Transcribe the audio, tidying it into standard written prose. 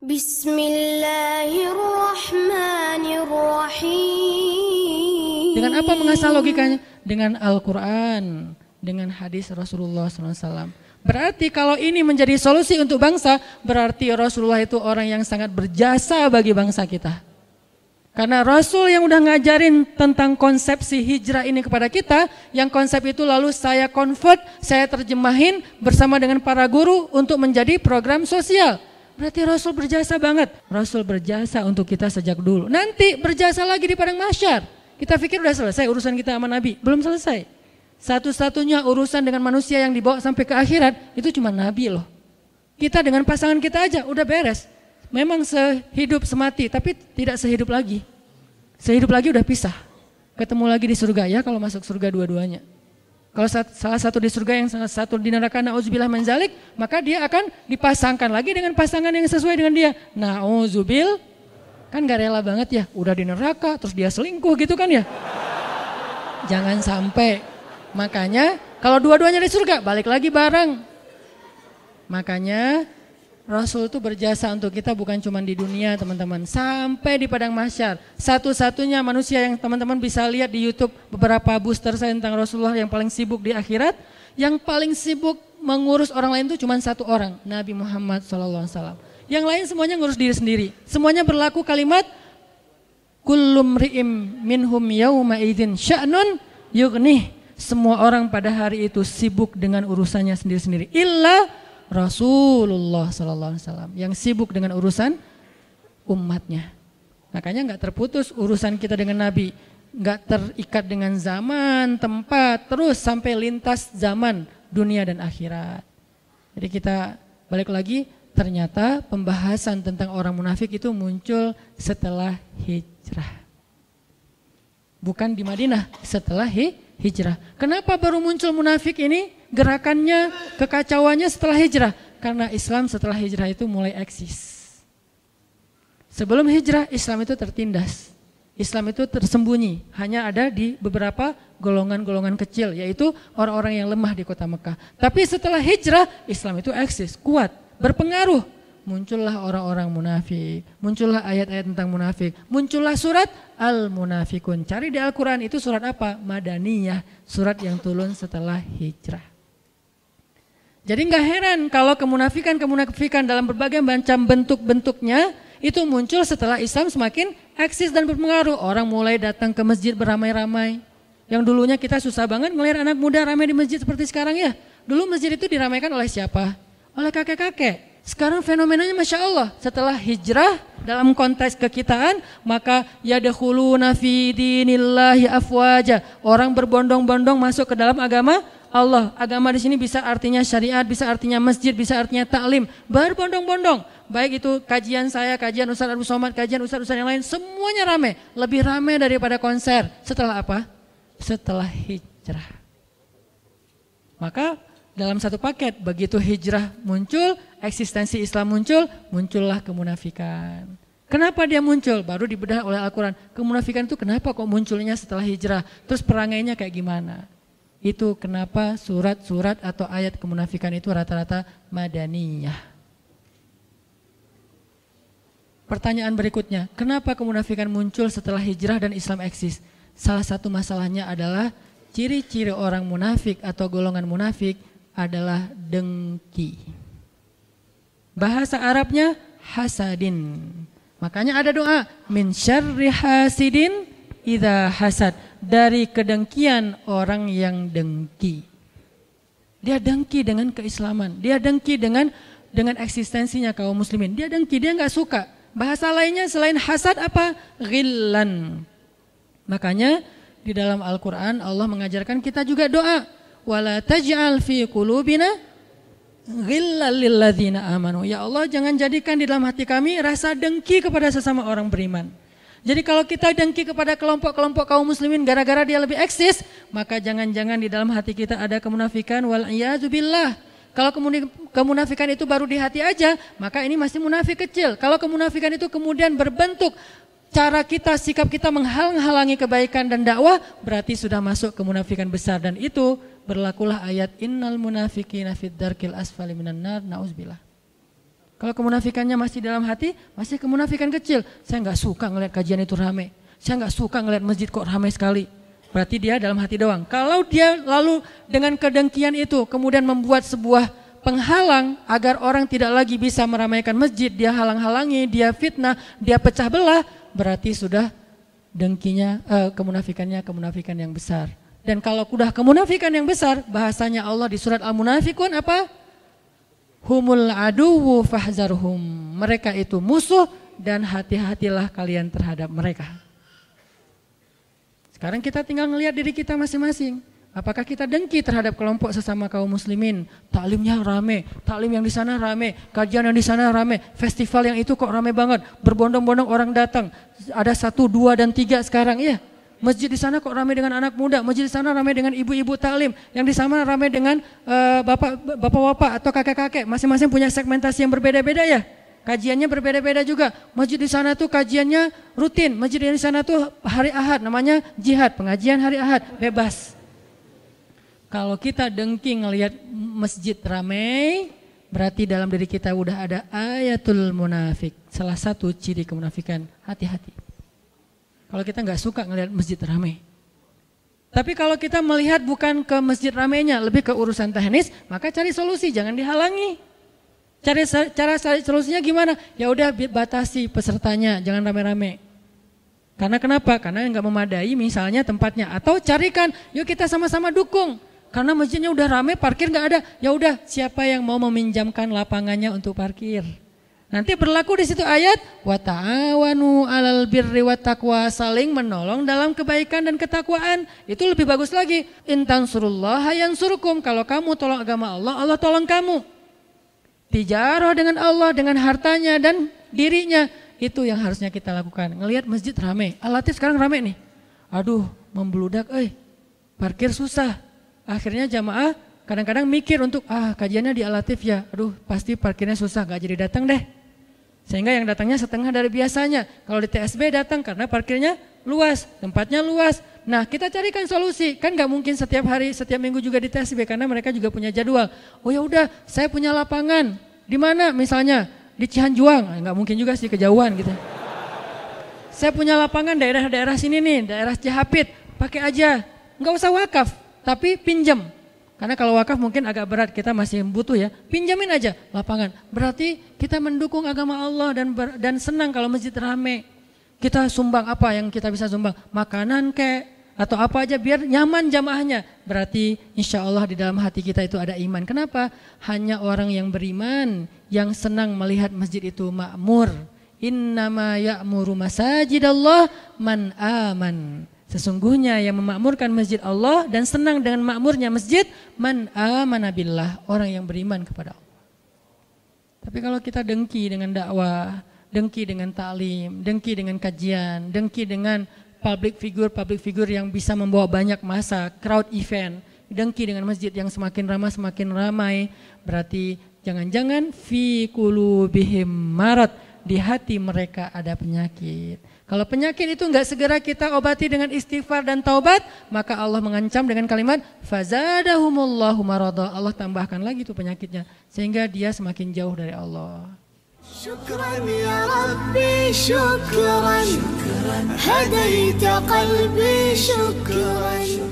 Bismillahirrahmanirrahim. Dengan apa mengasah logikanya? Dengan Al-Quran, dengan hadis Rasulullah SAW. Berarti kalau ini menjadi solusi untuk bangsa, berarti Rasulullah itu orang yang sangat berjasa bagi bangsa kita. Karena Rasul yang udah ngajarin tentang konsepsi hijrah ini kepada kita, yang konsep itu lalu saya convert, saya terjemahin bersama dengan para guru untuk menjadi program sosial. Berarti Rasul berjasa banget. Rasul berjasa untuk kita sejak dulu. Nanti berjasa lagi di padang mahsyar. Kita pikir udah selesai urusan kita sama Nabi. Belum selesai. Satu-satunya urusan dengan manusia yang dibawa sampai ke akhirat itu cuma Nabi loh. Kita dengan pasangan kita aja udah beres. Memang sehidup semati tapi tidak sehidup lagi. Sehidup lagi udah pisah. Ketemu lagi di surga ya kalau masuk surga dua-duanya. Kalau salah satu di surga yang salah satu di neraka, na'udzubillah min dzalik, maka dia akan dipasangkan lagi dengan pasangan yang sesuai dengan dia. Na'udzubil, kan gak rela banget ya, udah di neraka terus dia selingkuh gitu kan ya. Jangan sampai. Makanya kalau dua-duanya di surga balik lagi bareng. Makanya Rasul itu berjasa untuk kita bukan cuma di dunia teman-teman, sampai di padang mahsyar. Satu-satunya manusia yang teman-teman bisa lihat di YouTube beberapa booster saya tentang Rasulullah yang paling sibuk di akhirat, yang paling sibuk mengurus orang lain itu cuma satu orang, Nabi Muhammad SAW. Yang lain semuanya ngurus diri sendiri. Semuanya berlaku kalimat kullum ri'im minhum yawma idzin sya'nun yughnih. Semua orang pada hari itu sibuk dengan urusannya sendiri-sendiri. Illa Rasulullah SAW yang sibuk dengan urusan umatnya. Makanya nggak terputus urusan kita dengan Nabi, nggak terikat dengan zaman, tempat, terus sampai lintas zaman, dunia dan akhirat. Jadi kita balik lagi, ternyata pembahasan tentang orang munafik itu muncul setelah hijrah. Bukan di Madinah, setelah hijrah. Kenapa baru muncul munafik ini? Gerakannya, kekacauannya setelah hijrah. Karena Islam setelah hijrah itu mulai eksis. Sebelum hijrah, Islam itu tertindas. Islam itu tersembunyi. Hanya ada di beberapa golongan-golongan kecil, yaitu orang-orang yang lemah di kota Mekah. Tapi setelah hijrah, Islam itu eksis, kuat, berpengaruh. Muncullah orang-orang munafik, muncullah ayat-ayat tentang munafik, muncullah surat Al-Munafikun. Cari di Al-Quran itu surat apa? Madaniyah, surat yang turun setelah hijrah. Jadi nggak heran kalau kemunafikan dalam berbagai macam bentuk-bentuknya itu muncul setelah Islam semakin eksis dan berpengaruh. Orang mulai datang ke masjid beramai-ramai. Yang dulunya kita susah banget ngelihat anak muda ramai di masjid seperti sekarang ya. Dulu masjid itu diramaikan oleh siapa? Oleh kakek-kakek. Sekarang fenomenanya Masya Allah. Setelah hijrah dalam konteks kekitaan, maka yadkhuluna fi dinillahi afwaja. Orang berbondong-bondong masuk ke dalam agama Allah. Agama di sini bisa artinya syariat, bisa artinya masjid, bisa artinya taklim. Berbondong-bondong. Baik itu kajian saya, kajian Ustaz Abu Somad, kajian Ustaz-Ustaz yang lain, semuanya ramai. Lebih ramai daripada konser. Setelah apa? Setelah hijrah. Maka dalam satu paket, begitu hijrah muncul, eksistensi Islam muncul, muncullah kemunafikan. Kenapa dia muncul? Baru dibedah oleh Al-Quran. Kemunafikan itu kenapa kok munculnya setelah hijrah? Terus perangainya kayak gimana? Itu kenapa surat-surat atau ayat kemunafikan itu rata-rata madaniyah. Pertanyaan berikutnya, kenapa kemunafikan muncul setelah hijrah dan Islam eksis? Salah satu masalahnya adalah ciri-ciri orang munafik atau golongan munafik adalah dengki. Bahasa Arabnya hasadin. Makanya ada doa, min syarri hasidin idza hasad, dari kedengkian orang yang dengki. Dia dengki dengan keislaman, dia dengki dengan eksistensinya kaum muslimin. Dia dengki, dia nggak suka. Bahasa lainnya selain hasad apa? Ghillan. Makanya di dalam Al-Quran Allah mengajarkan kita juga doa, wala taj'al fi qulubina ghillal lil ladzina amanu. Ya Allah, jangan jadikan di dalam hati kami rasa dengki kepada sesama orang beriman. Jadi kalau kita dengki kepada kelompok-kelompok kaum muslimin gara-gara dia lebih eksis, maka jangan-jangan di dalam hati kita ada kemunafikan, wal iyadzubillah. Kalau kemunafikan itu baru di hati aja, maka ini masih munafik kecil. Kalau kemunafikan itu kemudian berbentuk cara kita, sikap kita menghalang-halangi kebaikan dan dakwah, berarti sudah masuk kemunafikan besar. Dan itu berlakulah ayat innal munafiqina fid darkil asfali minan nar, na'udzubillah. Kalau kemunafikannya masih dalam hati, masih kemunafikan kecil. Saya nggak suka ngelihat kajian itu rame. Saya nggak suka ngelihat masjid kok ramai sekali. Berarti dia dalam hati doang. Kalau dia lalu dengan kedengkian itu kemudian membuat sebuah penghalang agar orang tidak lagi bisa meramaikan masjid, dia halang-halangi, dia fitnah, dia pecah belah, berarti sudah dengkinya, kemunafikan yang besar. Dan kalau sudah kemunafikan yang besar, bahasanya Allah di surat Al-Munafikun apa? Humul aduwu fahzarhum. Mereka itu musuh dan hati-hatilah kalian terhadap mereka. Sekarang kita tinggal melihat diri kita masing-masing. Apakah kita dengki terhadap kelompok sesama kaum muslimin? Taklimnya rame, taklim yang di sana rame, kajian yang di sana rame, festival yang itu kok rame banget, berbondong-bondong orang datang. Ada 1, 2, dan 3 sekarang ya. Masjid di sana kok ramai dengan anak muda, masjid di sana ramai dengan ibu-ibu taklim, yang di sana ramai dengan bapak-bapak atau kakek-kakek, masing-masing punya segmentasi yang berbeda-beda ya. Kajiannya berbeda-beda juga. Masjid di sana tuh kajiannya rutin, masjid di sana tuh hari Ahad, namanya jihad, pengajian hari Ahad, bebas. Kalau kita dengki ngelihat masjid ramai, berarti dalam diri kita udah ada ayatul munafik, salah satu ciri kemunafikan, hati-hati. Kalau kita nggak suka ngelihat masjid ramai. Tapi kalau kita melihat bukan ke masjid ramainya, lebih ke urusan teknis, maka cari solusi, jangan dihalangi. Cara solusinya gimana? Ya udah batasi pesertanya, jangan rame-rame. Karena kenapa? Karena nggak memadai misalnya tempatnya. Atau carikan, yuk kita sama-sama dukung. Karena masjidnya udah ramai, parkir nggak ada. Ya udah, siapa yang mau meminjamkan lapangannya untuk parkir? Nanti berlaku di situ ayat wa ta'awanu 'alal birri wat taqwa, saling menolong dalam kebaikan dan ketakwaan. Itu lebih bagus lagi. In tansurullaha yansurkum, kalau kamu tolong agama Allah, Allah tolong kamu. Tijarah dengan Allah, dengan hartanya dan dirinya. Itu yang harusnya kita lakukan. Ngelihat masjid ramai. Al-Latif sekarang ramai nih. Aduh, membludak parkir susah. Akhirnya jamaah kadang-kadang mikir untuk kajiannya di Al-Latif ya. Aduh, pasti parkirnya susah, gak jadi datang deh. Sehingga yang datangnya setengah dari biasanya. Kalau di TSB datang karena parkirnya luas, tempatnya luas. Nah, kita carikan solusi. Kan gak mungkin setiap hari, setiap minggu juga di TSB karena mereka juga punya jadwal. Oh ya udah, saya punya lapangan. Di mana misalnya? Di Cihanjuang. Gak mungkin juga sih, kejauhan gitu. Saya punya lapangan daerah-daerah sini nih, daerah Cihapit. Pakai aja. Gak usah wakaf, tapi pinjam. Karena kalau wakaf mungkin agak berat, kita masih butuh ya. Pinjamin aja lapangan. Berarti kita mendukung agama Allah dan senang kalau masjid ramai. Kita sumbang apa yang kita bisa sumbang? Makanan atau apa aja biar nyaman jamaahnya. Berarti insya Allah di dalam hati kita itu ada iman. Kenapa? Hanya orang yang beriman yang senang melihat masjid itu makmur. Innama ya'muru masajidallah man aman. Sesungguhnya yang memakmurkan masjid Allah dan senang dengan makmurnya masjid, man amana billah, orang yang beriman kepada Allah. Tapi kalau kita dengki dengan dakwah, dengki dengan ta'lim, dengki dengan kajian, dengki dengan public figure yang bisa membawa banyak massa, crowd event, dengki dengan masjid yang semakin ramai, berarti jangan-jangan fi qulubihim marad, di hati mereka ada penyakit. Kalau penyakit itu enggak segera kita obati dengan istighfar dan taubat, maka Allah mengancam dengan kalimat fazadahumullahu marada. Allah tambahkan lagi itu penyakitnya sehingga dia semakin jauh dari Allah. Syukran ya Rabbi, syukran hadaita qalbi, syukran.